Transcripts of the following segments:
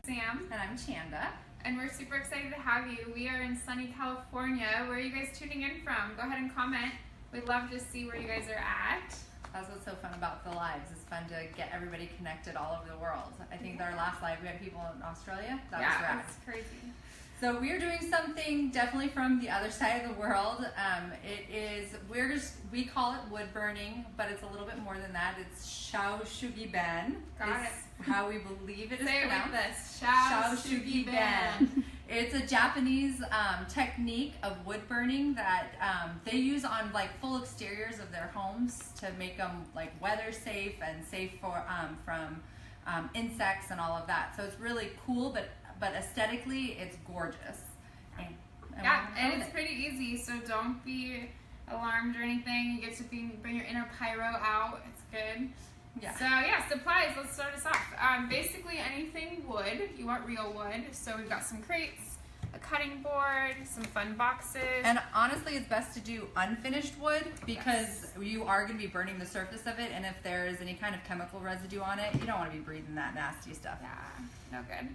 Sam. And I'm Chanda. And we're super excited to have you. We are in sunny California. Where are you guys tuning in from? Go ahead and comment. We'd love to see where you guys are at. That's what's so fun about the lives. It's fun to get everybody connected all over the world. I think our last live we had people in Australia. That was rad. That's crazy. So we are doing something definitely from the other side of the world. We call it wood burning, but it's a little bit more than that. It's shao shugi ban. Got it. How we believe it is Say pronounced. it like this. Shao shugi ban. It's a Japanese technique of wood burning that they use on like full exteriors of their homes to make them like weather safe and safe for from insects and all of that. So it's really cool, but aesthetically it's gorgeous. And it's pretty easy, so don't be alarmed or anything. You get to bring your inner pyro out. It's good. Yeah. So supplies. Let's start us off. Basically anything wood. You want real wood. So we've got some crates, a cutting board, some fun boxes. And honestly, it's best to do unfinished wood because you are going to be burning the surface of it, and if there is any kind of chemical residue on it, you don't want to be breathing that nasty stuff. Yeah, no good.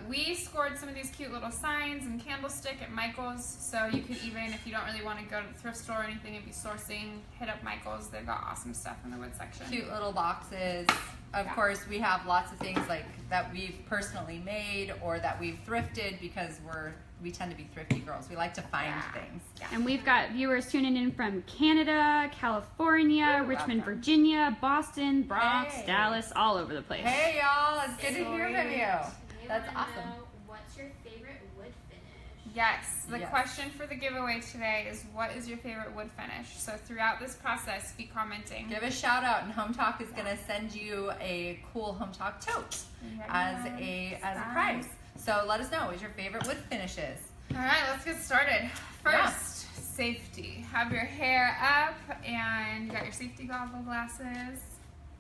We scored some of these cute little signs and candlestick at Michael's, so you could even, if you don't really want to go to the thrift store or anything and be sourcing, hit up Michael's. They've got awesome stuff in the wood section. Cute little boxes. Of course, we have lots of things like that we've personally made or that we've thrifted because we tend to be thrifty girls. We like to find things. Yeah. And we've got viewers tuning in from Canada, California, Richmond, Virginia, Boston, Bronx, Dallas, all over the place. Hey y'all, it's good to hear from you. That's awesome. What's your favorite wood finish? Yes, the question for the giveaway today is, what is your favorite wood finish? So throughout this process, be commenting. Give a shout out, and Hometalk is going to send you a cool Hometalk tote as a prize. So let us know what your favorite wood finish is. All right, let's get started. First, safety. Have your hair up, and you got your safety goggle glasses.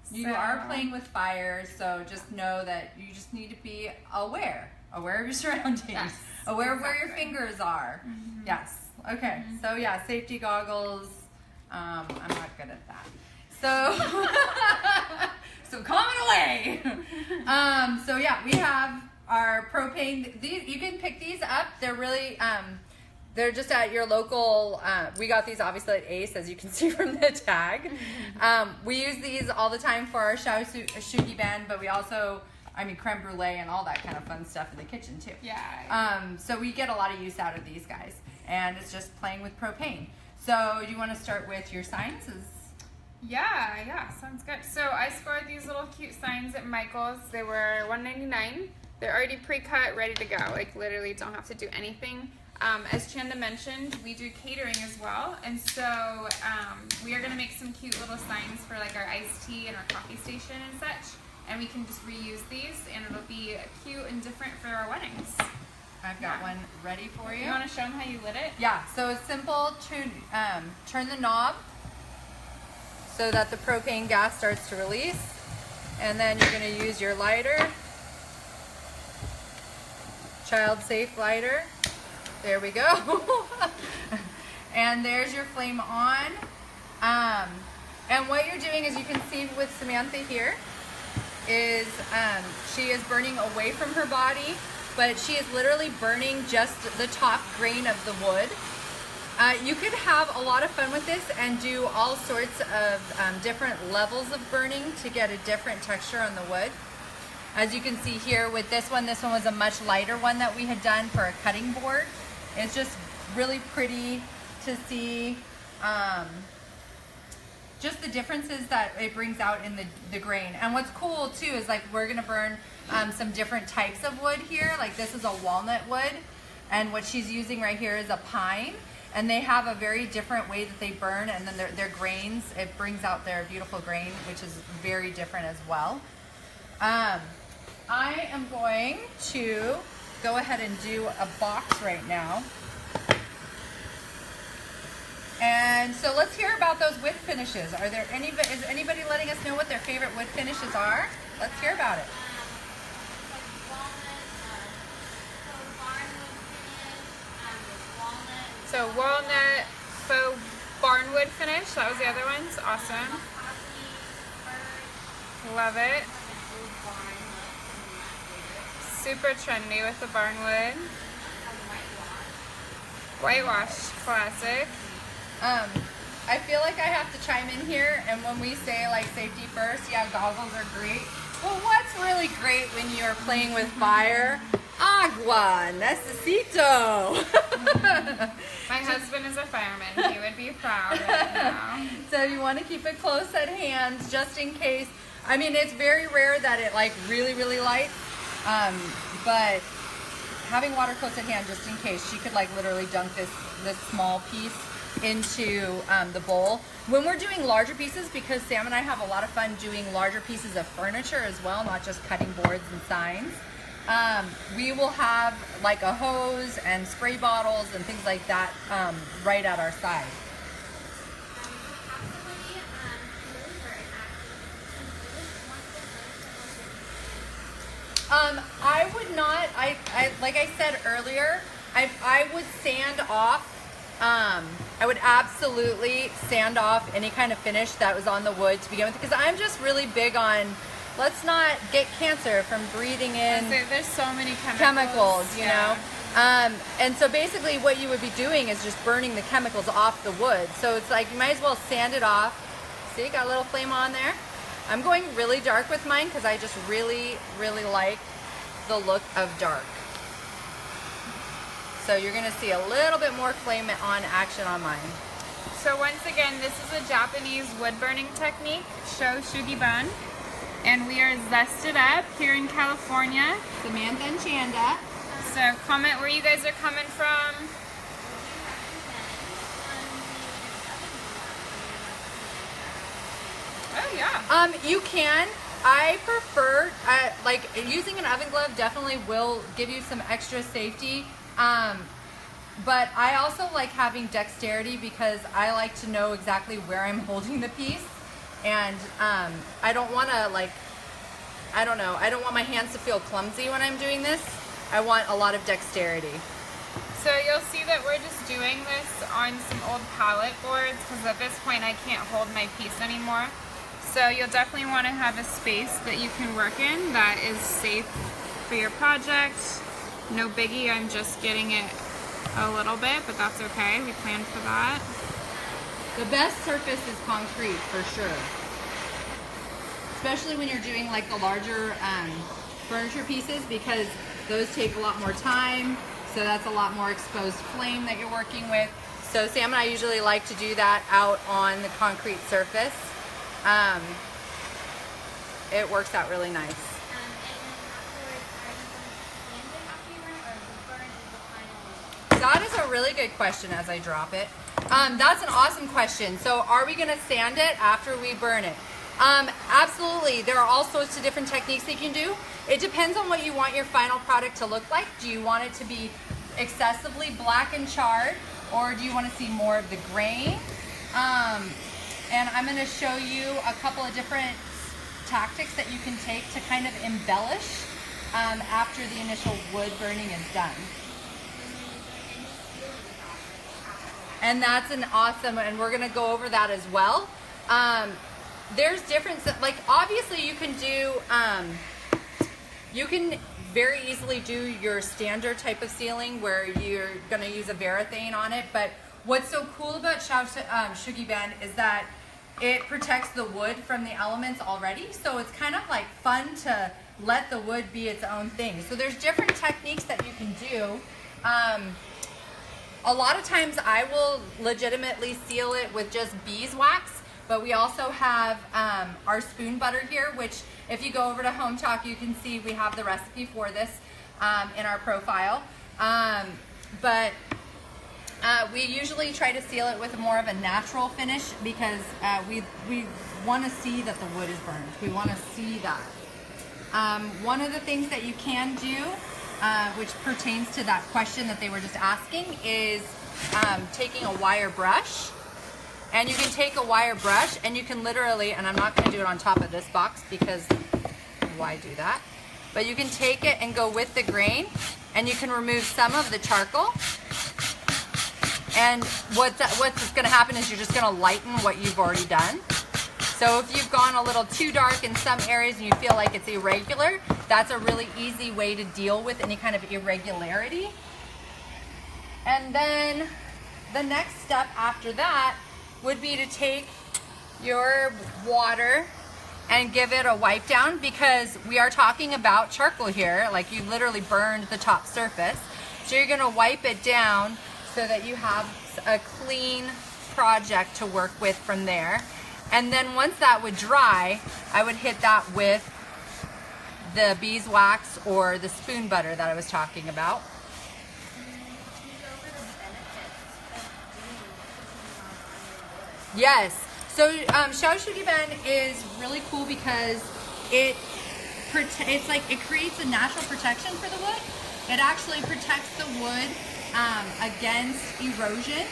You are playing with fire, so just know that you just need to be aware of your surroundings, aware of where your fingers are. Yes. Okay. So yeah, safety goggles. I'm not good at that. So comment away. So yeah, we have our propane. You can pick these up. They're really they're just at your local, we got these obviously at Ace, as you can see from the tag. We use these all the time for our shao shugi ban, but we also, creme brulee and all that kind of fun stuff in the kitchen too. Yeah. So we get a lot of use out of these guys, and it's just playing with propane. So you want to start with your signs? Yeah, sounds good. So I scored these little cute signs at Michael's. They were $1.99. They're already pre-cut, ready to go. Like literally don't have to do anything. As Chanda mentioned, we do catering as well, and so we are going to make some cute little signs for like our iced tea and our coffee station and such, and we can just reuse these, and it'll be cute and different for our weddings. I've got one ready for you. You want to show them how you lit it? Yeah, so it's simple to turn the knob so that the propane gas starts to release, and then you're going to use your lighter, child safe lighter. There we go. And there's your flame on. And what you're doing, as you can see with Samantha here, is she is burning away from her body, but she is literally burning just the top grain of the wood. You could have a lot of fun with this and do all sorts of different levels of burning to get a different texture on the wood. As you can see here with this one was a much lighter one that we had done for a cutting board. It's just really pretty to see just the differences that it brings out in the grain. And what's cool too is like we're gonna burn some different types of wood here. Like this is a walnut wood, and what she's using right here is a pine. And they have a very different way that they burn, and then their grains, it brings out their beautiful grain, which is very different as well. I am going to go ahead and do a box right now. And so let's hear about those wood finishes. Is anybody letting us know what their favorite wood finishes are? Let's hear about it. So walnut, faux barnwood finish. That was the other ones. Awesome. Love it. super trendy with the barn wood. Whitewash, classic. I feel like I have to chime in here, and when we say like safety first, yeah, goggles are great. Well, what's really great when you're playing with fire? Agua, necesito. My husband is a fireman. He would be proud right now. So you want to keep it close at hand just in case. I mean, it's very rare that it like really, really lights, but having water close at hand just in case. She could like literally dunk this small piece into the bowl. When we're doing larger pieces, because Sam and I have a lot of fun doing larger pieces of furniture as well, not just cutting boards and signs, we will have like a hose and spray bottles and things like that right at our side. I would not, I like I said earlier, I would sand off. I would absolutely sand off any kind of finish that was on the wood to begin with, because I'm just really big on, let's not get cancer from breathing in There's so many chemicals, you yeah. know. And so basically what you would be doing is just burning the chemicals off the wood. So it's like you might as well sand it off. See, got a little flame on there. I'm going really dark with mine because I just really, really like the look of dark. So you're gonna see a little bit more flame on action on mine. So once again, this is a Japanese wood burning technique, sho shugiban, and we are zested up here in California. Samantha and Chanda. So comment where you guys are coming from. Oh yeah. You can. I prefer, like using an oven glove definitely will give you some extra safety. But I also like having dexterity because I like to know exactly where I'm holding the piece. And I don't want to like, I don't know, I don't want my hands to feel clumsy when I'm doing this. I want a lot of dexterity. So you'll see that we're just doing this on some old pallet boards because at this point I can't hold my piece anymore. So you'll definitely want to have a space that you can work in that is safe for your project. No biggie, I'm just getting it a little bit, but that's okay. We planned for that. The best surface is concrete for sure. Especially when you're doing like the larger furniture pieces, because those take a lot more time. So that's a lot more exposed flame that you're working with. So Sam and I usually like to do that out on the concrete surface. It works out really nice. That is a really good question as I drop it. That's an awesome question. So are we going to sand it after we burn it? Absolutely. There are all sorts of different techniques that you can do. It depends on what you want your final product to look like. Do you want it to be excessively black and charred, or do you want to see more of the grain? And I'm going to show you a couple of different tactics that you can take to kind of embellish after the initial wood burning is done. And that's an awesome, and we're going to go over that as well. There's different, like obviously you can do, you can very easily do your standard type of sealing where you're going to use a varathane on it. But what's so cool about shugiban is that it protects the wood from the elements already. So it's kind of like fun to let the wood be its own thing. So there's different techniques that you can do. A lot of times I will legitimately seal it with just beeswax, but we also have our spoon butter here, which if you go over to Hometalk, you can see we have the recipe for this in our profile. But we usually try to seal it with more of a natural finish because we want to see that the wood is burned. We want to see that. One of the things that you can do, which pertains to that question that they were just asking, is taking a wire brush. And you can take a wire brush and you can literally, and I'm not going to do it on top of this box because why do that? But you can take it and go with the grain, and you can remove some of the charcoal. And what's going to happen is you're just going to lighten what you've already done. So if you've gone a little too dark in some areas and you feel like it's irregular, that's a really easy way to deal with any kind of irregularity. And then the next step after that would be to take your water and give it a wipe down, because we are talking about charcoal here, like you literally burned the top surface. So you're gonna wipe it down so that you have a clean project to work with from there. And then once that would dry, I would hit that with the beeswax or the spoon butter that I was talking about. Yes. So Shaoshugiben is really cool because it's like it creates a natural protection for the wood. It actually protects the wood against erosion.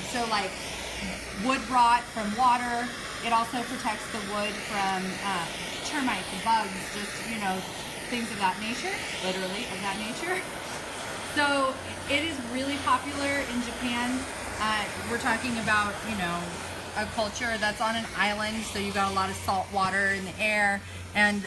So like wood rot from water. It also protects the wood from termites, bugs, just, you know, things of that nature, literally of that nature. So it is really popular in Japan. We're talking about, you know, a culture that's on an island, so you got a lot of salt water in the air, and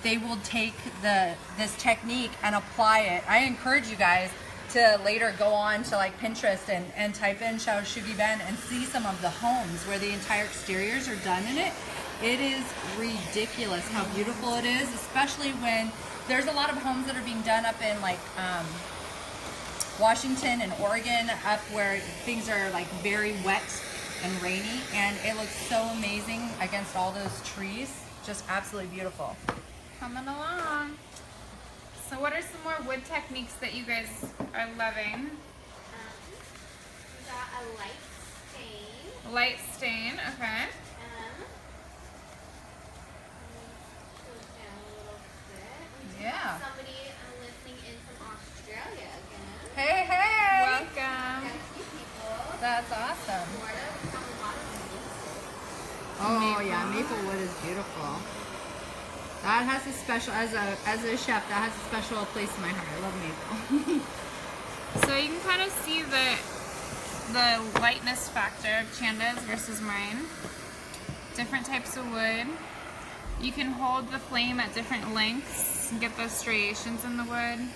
they will take this technique and apply it. I encourage you guys to later go on to like Pinterest and type in Shaoshugiben and see some of the homes where the entire exteriors are done in it. It is ridiculous how beautiful it is, especially when there's a lot of homes that are being done up in like Washington and Oregon, up where things are like very wet and rainy, and it looks so amazing against all those trees. Just absolutely beautiful. Coming along. So what are some more wood techniques that you guys are loving? We got a light stain. Light stain, okay. Go down a little bit. We do Yeah. have somebody listening in from Australia again. Hey, hey! Welcome. Got a few people. That's awesome. Florida, we have a lot of maple. Oh yeah, maple wood is beautiful. That has a special, as a chef, that has a special place in my heart. I love maple. So you can kind of see the lightness factor of Chanda's versus mine. Different types of wood. You can hold the flame at different lengths and get those striations in the wood.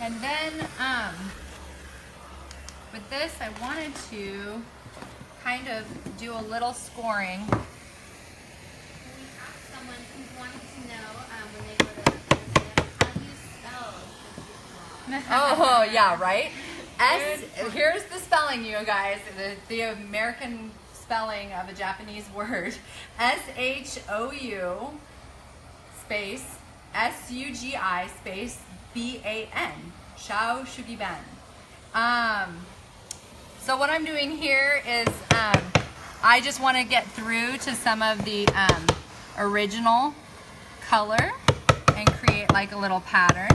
And then, with this, I wanted to kind of do a little scoring. We asked someone who wanted to know when they go to Amsterdam, how do you spell Oh, yeah, right? Here's the spelling, you guys, the American spelling of a Japanese word. S-H-O-U space S-U-G-I space B-A-N. Shaoshugiben. So what I'm doing here is I just want to get through to some of the original color and create like a little pattern.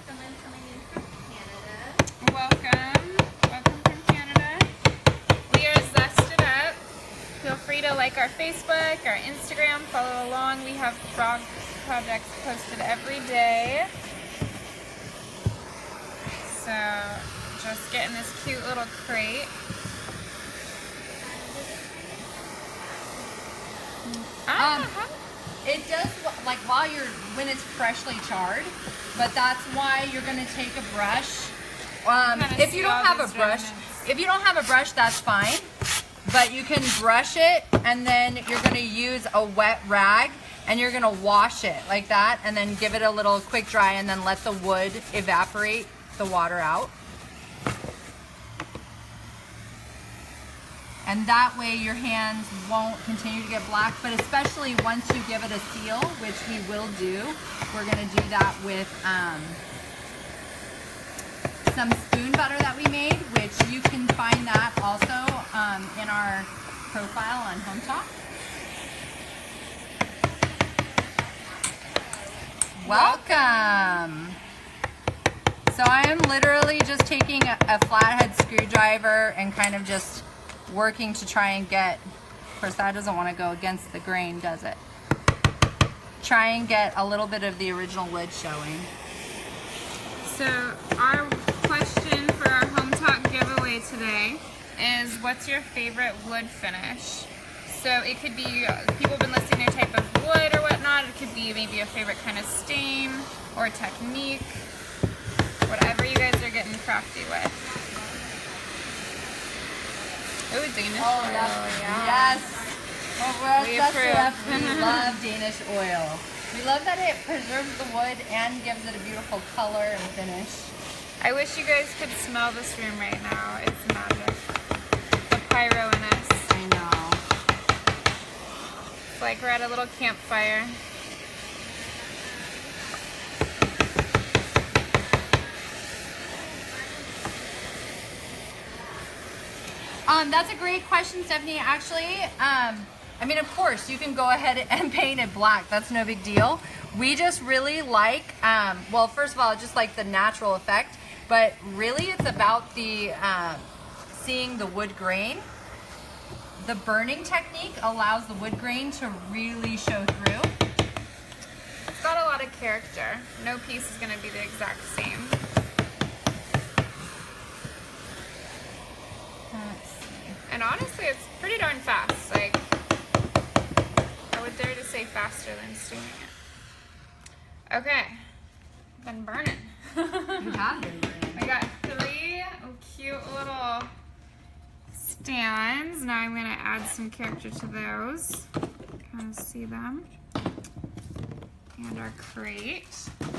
Someone coming in from Canada. Welcome from Canada. We are zested up. Feel free to like our Facebook, our Instagram, follow along. We have frog projects posted every day. So just getting this cute little crate. It does, like when it's freshly charred, but that's why you're going to take a brush. If you don't have a brush, that's fine. But you can brush it, and then you're going to use a wet rag, and you're going to wash it like that, and then give it a little quick dry, and then let the wood evaporate the water out. And that way your hands won't continue to get black, but especially once you give it a seal, which we will do, we're gonna do that with some spoon butter that we made, which you can find that also in our profile on Hometalk. Welcome. So I am literally just taking a flathead screwdriver and kind of just working to try and get, of course that doesn't want to go against the grain, does it? Try and get a little bit of the original wood showing. So our question for our giveaway today is what's your favorite wood finish? So it could be, people have been listing their type of wood or whatnot. It could be maybe a favorite kind of stain or technique. Whatever you guys are getting crafty with. Oh, Danish Oh, oil, yes. Well, We that's approve. stuff. We love Danish oil. We love that it preserves the wood and gives it a beautiful color and finish. I wish you guys could smell this room right now. It's magic. The pyro in us. I know. It's like we're at a little campfire. That's a great question, Stephanie. Actually, I mean, of course, you can go ahead and paint it black. That's no big deal. We just really like, well, first of all, just like the natural effect, but really it's about the seeing the wood grain. The burning technique allows the wood grain to really show through. It's got a lot of character. No piece is going to be the exact same. Let's see. And honestly, it's pretty darn fast. Like, I would dare to say faster than stewing it. Okay, been burning. You have been burning. I got 3 cute little stands. Now I'm gonna add some character to those. Kind of see them. And our crate.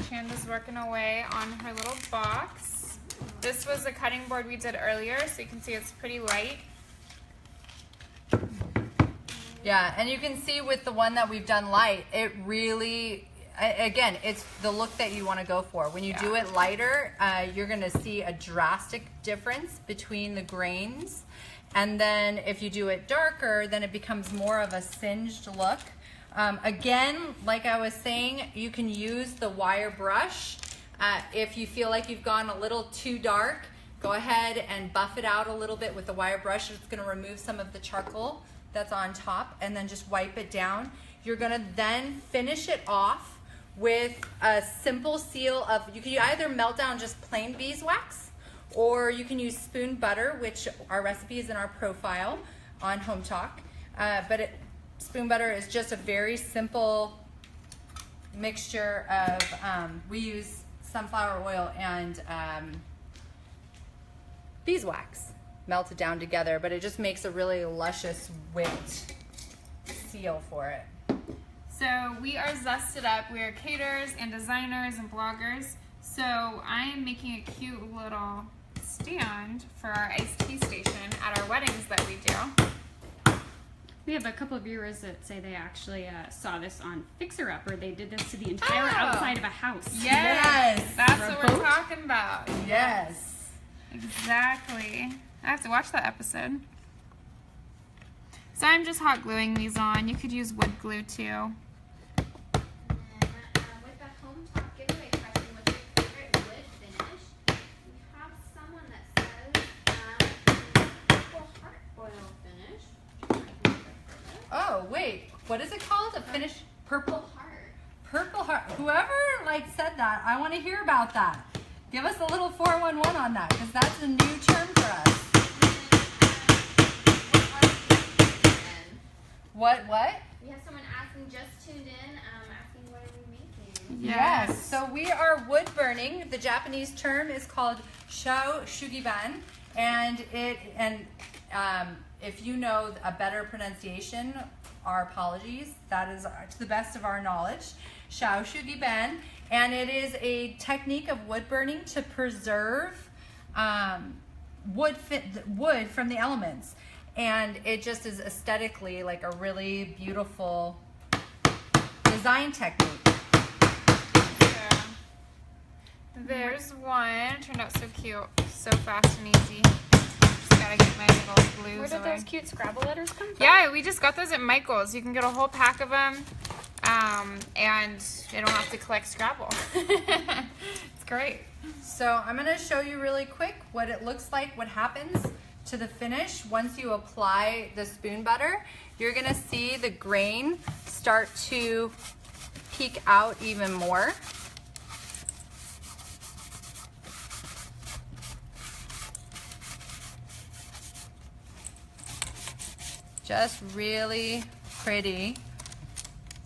Chanda's working away on her little box. This was the cutting board we did earlier, so you can see it's pretty light. Yeah, and you can see with the one that we've done light, it really, again, it's the look that you want to go for. When you do it lighter, you're going to see a drastic difference between the grains. And then if you do it darker, then it becomes more of a singed look. Again, like I was saying, you can use the wire brush. If you feel like you've gone a little too dark, go ahead and buff it out a little bit with the wire brush. It's going to remove some of the charcoal that's on top, and then just wipe it down. You're going to then finish it off with a simple seal of, you can either melt down just plain beeswax, or you can use spoon butter, which our recipe is in our profile on Hometalk. But spoon butter is just a very simple mixture of, we use sunflower oil and beeswax melted down together, but it just makes a really luscious whipped seal for it. So we are zested up. We are caterers and designers and bloggers. So I am making a cute little stand for our iced tea station at our weddings that we do. We have a couple of viewers that say they actually saw this on Fixer Upper. They did this to the entire Oh. outside of a house. Yes. That's For a what we're boat? talking about. Yes. Exactly. I have to watch that episode. So I'm just hot gluing these on. You could use wood glue too. And then, with the Hometalk giveaway question, what's your favorite wood finish? We have someone that says purple heart oil finish. Oh, wait. What is it called? A finish purple Heart. purple heart. Whoever said that, I want to hear about that. Give us a little 411 on that, because that's a new term for us. What? We have someone asking, just tuned in, asking what are we making? Yes. So we are wood burning. The Japanese term is called shou shugiban, and if you know a better pronunciation, our apologies. That is to the best of our knowledge, shou shugiban, and it is a technique of wood burning to preserve wood from the elements. And it just is aesthetically like a really beautiful design technique. So, there's one. Turned out so cute. So fast and easy. Just gotta get my little glues Where did away. those cute Scrabble letters come from? Yeah, we just got those at Michael's. You can get a whole pack of them. And you don't have to collect Scrabble. It's great. So I'm going to show you really quick what it looks like, what happens to the finish once you apply the spoon butter. You're going to see the grain start to peek out even more. Just really pretty.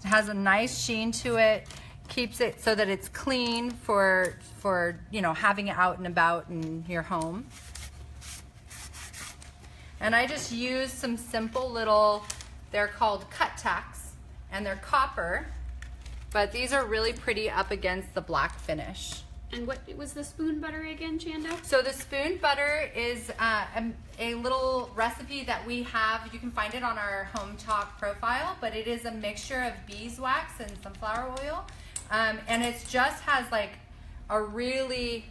It has a nice sheen to it. Keeps it so that it's clean for you know, having it out and about in your home. And I just used some simple little, they're called cut tacks, and they're copper, but these are really pretty up against the black finish. And what was the spoon butter again, Chanda? So the spoon butter is a little recipe that we have. You can find it on our Hometalk profile, but it is a mixture of beeswax and sunflower oil. And it just has like a really,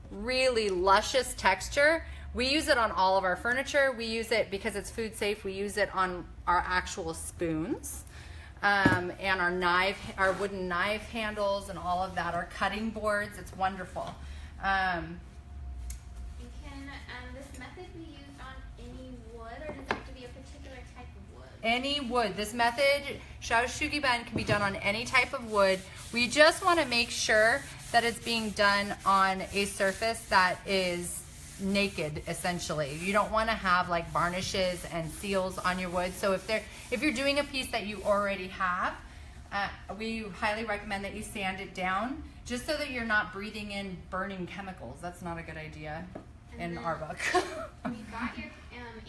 really luscious texture. We use it on all of our furniture. We use it because it's food safe. We use it on our actual spoons. And our wooden knife handles and all of that, our cutting boards. It's wonderful. And can this method be used on any wood, or does it have to be a particular type of wood? Any wood. This method, shaoshugi ban, can be done on any type of wood. We just want to make sure that it's being done on a surface that is naked, essentially. You don't want to have like varnishes and seals on your wood. So if you're doing a piece that you already have, we highly recommend that you sand it down, just so that you're not breathing in burning chemicals. That's not a good idea in our book. We got your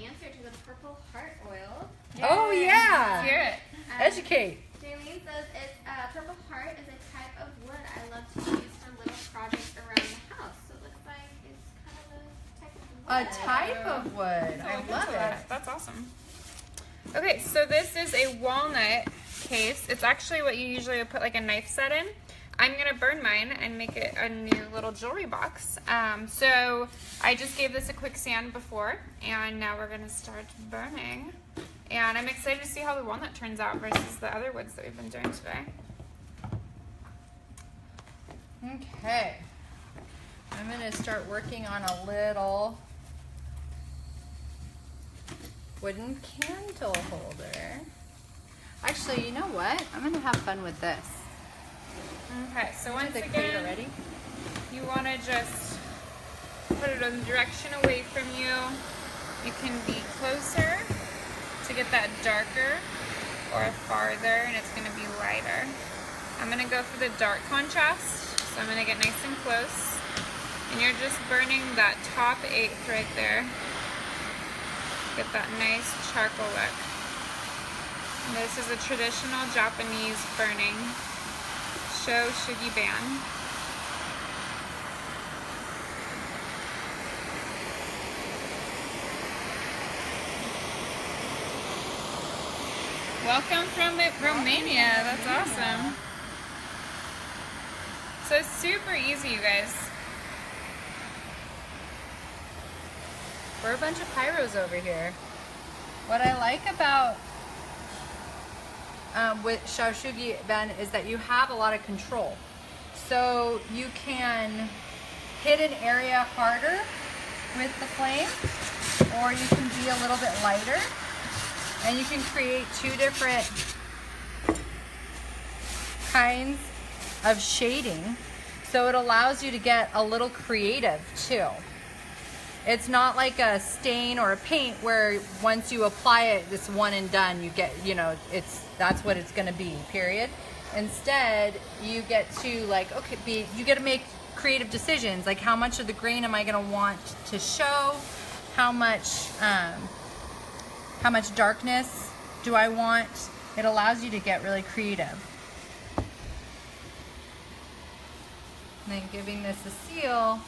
answer to the purple heart oil. Oh yeah. Let's hear it. Educate. Jaylene says it's purple heart is a type of wood I love to use for little projects around the house. So it looks like it's kind of a type of wood. A type of wood. I love it. That's awesome. Okay, so this is a walnut case. It's actually what you usually would put like a knife set in. I'm gonna burn mine and make it a new little jewelry box. So I just gave this a quick sand before, and now we're gonna start burning. And I'm excited to see how the walnut turns out versus the other woods that we've been doing today. Okay. I'm gonna start working on a little wooden candle holder. Actually, you know what? I'm gonna have fun with this. Okay, so once The crate again, already? you want to just put it in the direction away from you. You can be closer to get that darker, or farther, and it's going to be lighter. I'm going to go for the dark contrast, so I'm going to get nice and close. And you're just burning that top eighth right there. Get that nice charcoal look. And this is a traditional Japanese burning. Shugi ban. Welcome from Romania. That's awesome. So it's super easy, you guys. We're a bunch of pyros over here. What I like about with shaoshugi ben is that you have a lot of control. So you can hit an area harder with the flame, or you can be a little bit lighter, and you can create two different kinds of shading. So it allows you to get a little creative too. It's not like a stain or a paint where once you apply it, it's one and done. You get, you know, that's what it's going to be, period. Instead, you get to like, okay, you get to make creative decisions. Like, how much of the grain am I going to want to show? How much darkness do I want? It allows you to get really creative. And then giving this a seal.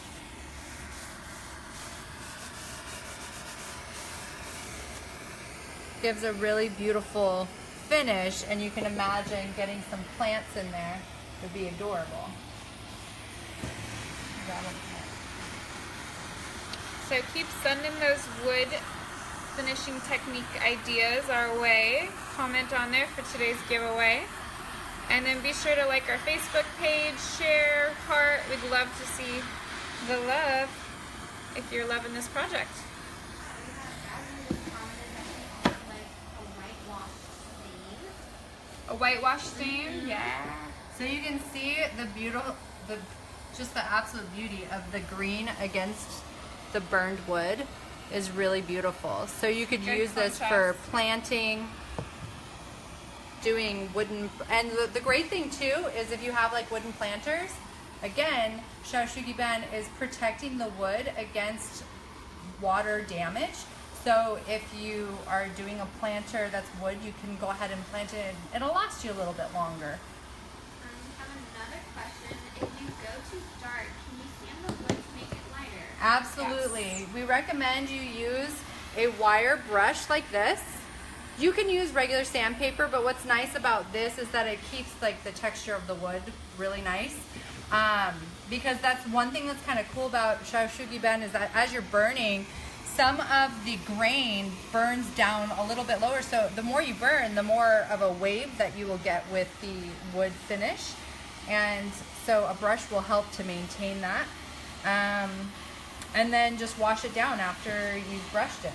Gives a really beautiful finish, and you can imagine getting some plants in there. It would be adorable. So keep sending those wood finishing technique ideas our way. Comment on there for today's giveaway. And then be sure to like our Facebook page, share, heart. We'd love to see the love if you're loving this project. A whitewash stain? Yeah. So you can see the beautiful, just the absolute beauty of the green against the burned wood. is really beautiful. So you could Good use this for contrast. planting, doing wooden, and the great thing too is if you have like wooden planters, again, Shaoshugiben is protecting the wood against water damage. So if you are doing a planter that's wood, you can go ahead and plant it and it'll last you a little bit longer. We have another question. If you go too dark, can you sand the wood to make it lighter? Absolutely. We recommend you use a wire brush like this. You can use regular sandpaper, but what's nice about this is that it keeps like the texture of the wood really nice. Because that's one thing that's kind of cool about Shaoshugiben is that as you're burning, some of the grain burns down a little bit lower. So the more you burn, the more of a wave that you will get with the wood finish. And so a brush will help to maintain that. And then just wash it down after you've brushed it.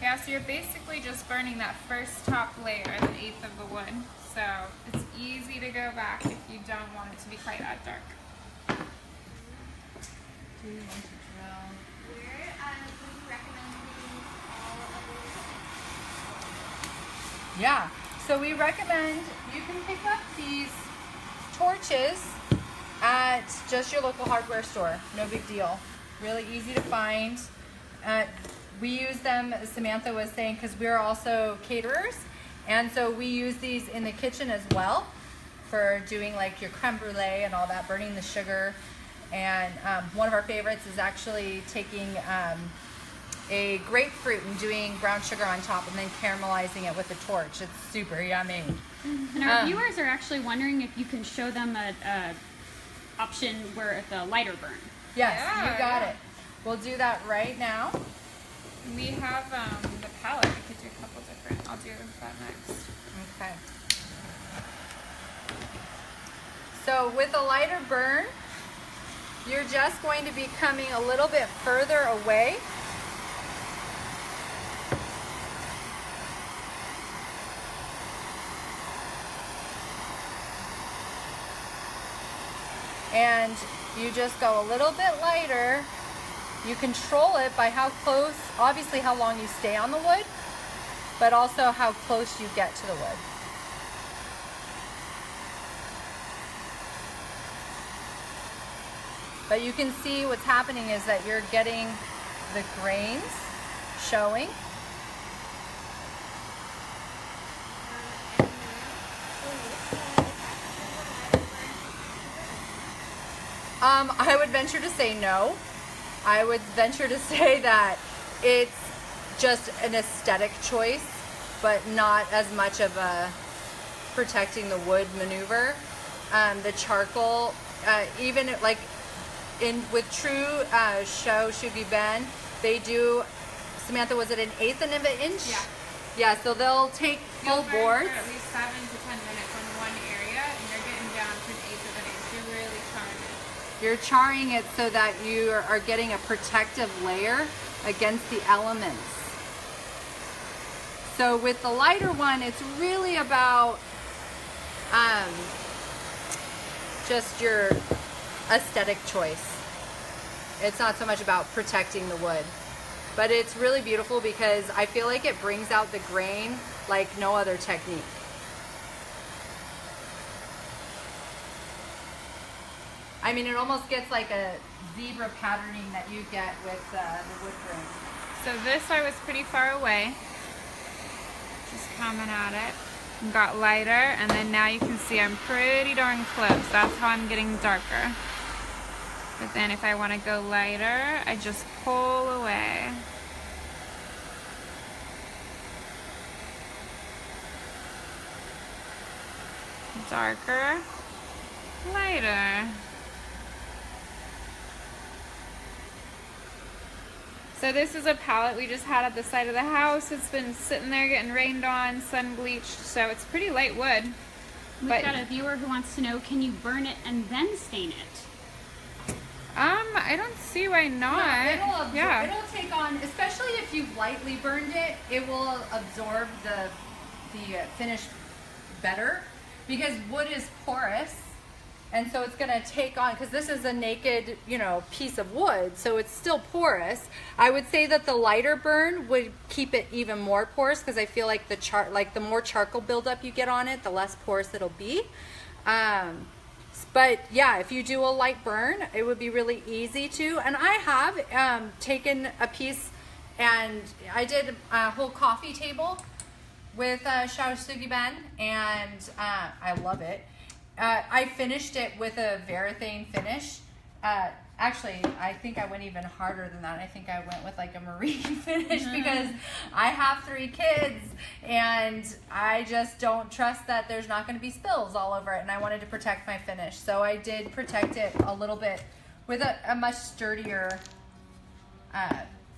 Yeah, so you're basically just burning that first top layer, an eighth of the wood. So it's easy to go back if you don't want it to be quite that dark. Where would you recommend using all of these? Yeah, so we recommend you can pick up these torches at just your local hardware store. No big deal. Really easy to find. We use them, as Samantha was saying, because we're also caterers. And so we use these in the kitchen as well for doing like your creme brulee and all that, burning the sugar. And one of our favorites is actually taking a grapefruit and doing brown sugar on top and then caramelizing it with a torch. It's super yummy. And our viewers are actually wondering if you can show them a option where it's a lighter burn. Yes, Yeah, you got yeah. it. We'll do that right now. We have the palette. We could do a couple different. I'll do that next. Okay. So with a lighter burn, you're just going to be coming a little bit further away. And you just go a little bit lighter. You control it by how close, obviously how long you stay on the wood, but also how close you get to the wood. But you can see what's happening is that you're getting the grains showing. I would venture to say no. I would venture to say that it's just an aesthetic choice, but not as much of a protecting the wood maneuver. The charcoal, even like with true Shaoshugiben, they do, Samantha, was it an eighth of an inch? Yeah. Yeah, so they'll take full You'll burn boards. for at least 7 to 10 minutes on one area, and you're getting down to an eighth of an inch. You're really charring it. You're charring it so that you are getting a protective layer against the elements. So with the lighter one, it's really about just your aesthetic choice. It's not so much about protecting the wood, but it's really beautiful because I feel like it brings out the grain like no other technique. I mean, it almost gets like a zebra patterning that you get with the wood grain. So this I was pretty far away, just coming at it, and got lighter, and then now you can see I'm pretty darn close. That's how I'm getting darker. But then if I want to go lighter, I just pull away. Darker, lighter. So this is a palette we just had at the side of the house. It's been sitting there getting rained on, sun bleached, so it's pretty light wood. We've But- got a viewer who wants to know, can you burn it and then stain it? I don't see why not. It'll Yeah. it'll take on, especially if you've lightly burned it, it will absorb the finish better because wood is porous And so it's going to take on, because this is a naked, piece of wood, so it's still porous. I would say that the lighter burn would keep it even more porous, because I feel like the more charcoal buildup you get on it, the less porous it'll be. But yeah, if you do a light burn, it would be really easy to. And I have taken a piece, and I did a whole coffee table with Shaosugiban, and I love it. I finished it with a Varathane finish. Actually, I think I went even harder than that. I think I went with like a marine finish because I have 3 kids and I just don't trust that there's not going to be spills all over it, and I wanted to protect my finish. So I did protect it a little bit with a much sturdier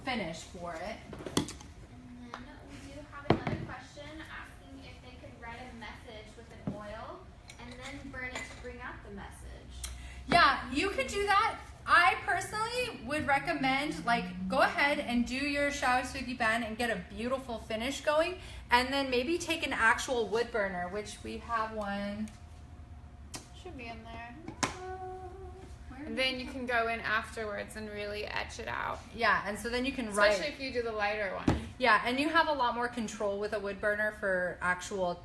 finish for it. And then we do have another question asking if they could write a message with an oil and then burn it to bring out the message. Yeah, you could do that. I personally would recommend, go ahead and do your Shaosugiban and get a beautiful finish going, and then maybe take an actual wood burner, which we have one. Should be in there. And then you can go in afterwards and really etch it out. Yeah, and so then you can write. Especially if you do the lighter one. Yeah, and you have a lot more control with a wood burner for actual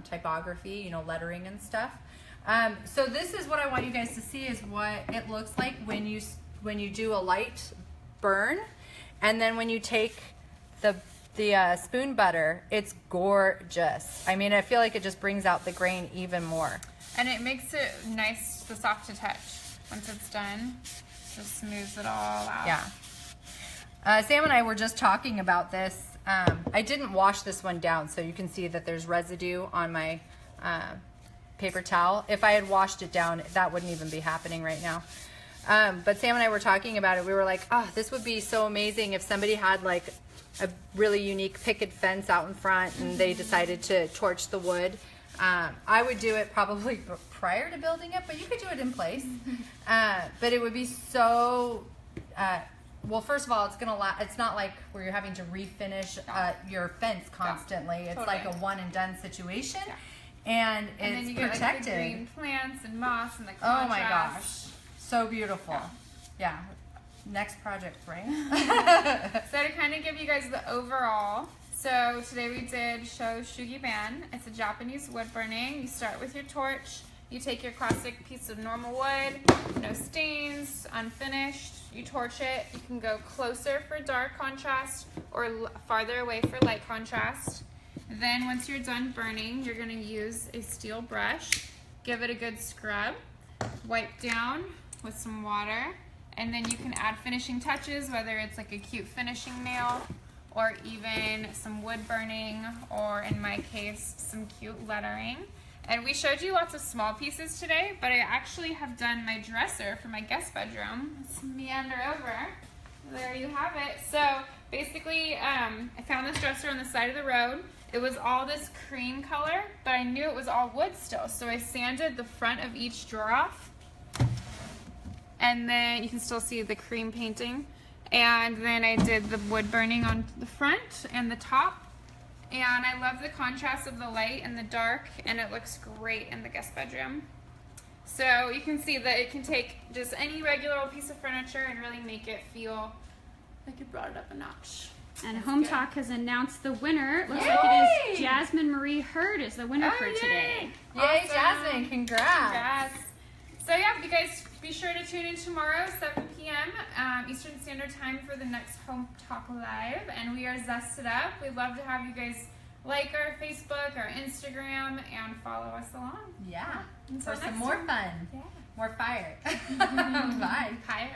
typography, lettering and stuff. So this is what I want you guys to see, is what it looks like when you do a light burn, and then when you take the spoon butter, it's gorgeous. I mean, I feel like it just brings out the grain even more. And it makes it nice, the soft to touch. Once it's done, just smooths it all out. Yeah. Sam and I were just talking about this. I didn't wash this one down, so you can see that there's residue on my paper towel. If I had washed it down, that wouldn't even be happening right now. But Sam and I were talking about it. We were like, oh, this would be so amazing if somebody had like a really unique picket fence out in front and they decided to torch the wood. I would do it probably prior to building it, but you could do it in place. But it would be so, well, first of all, it's not like where you're having to refinish your fence constantly. It's Totally. like a one and done situation. Yeah. And it's And then you get protected. like the green plants and moss and the Oh contrast. my gosh, so beautiful. Yeah. Next project, right? So to kind of give you guys the overall, so today we did Shaosugiban. It's a Japanese wood burning. You start with your torch. You take your classic piece of normal wood, no stains, unfinished. You torch it. You can go closer for dark contrast or farther away for light contrast. Then once you're done burning, you're going to use a steel brush, give it a good scrub, wipe down with some water, and then you can add finishing touches, whether it's like a cute finishing nail or even some wood burning, or in my case, some cute lettering. And we showed you lots of small pieces today, but I actually have done my dresser for my guest bedroom. Let's meander over. There you have it. So basically, I found this dresser on the side of the road. It was all this cream color, but I knew it was all wood still. So I sanded the front of each drawer off. And then you can still see the cream painting. And then I did the wood burning on the front and the top. And I love the contrast of the light and the dark, and it looks great in the guest bedroom. So you can see that it can take just any regular old piece of furniture and really make it feel like you brought it up a notch. And That's Hometalk has announced the winner. It looks like it is Jasmine Marie Hurd is the winner for today. Yay, Awesome. Jasmine, congrats. Congrats. So yeah, you guys be sure to tune in tomorrow, 7 p.m. Eastern Standard Time for the next Hometalk Live. And we are zested up. We'd love to have you guys like our Facebook, our Instagram, and follow us along. Yeah, Until for some next more time. fun. Yeah. More fire. Bye. Bye.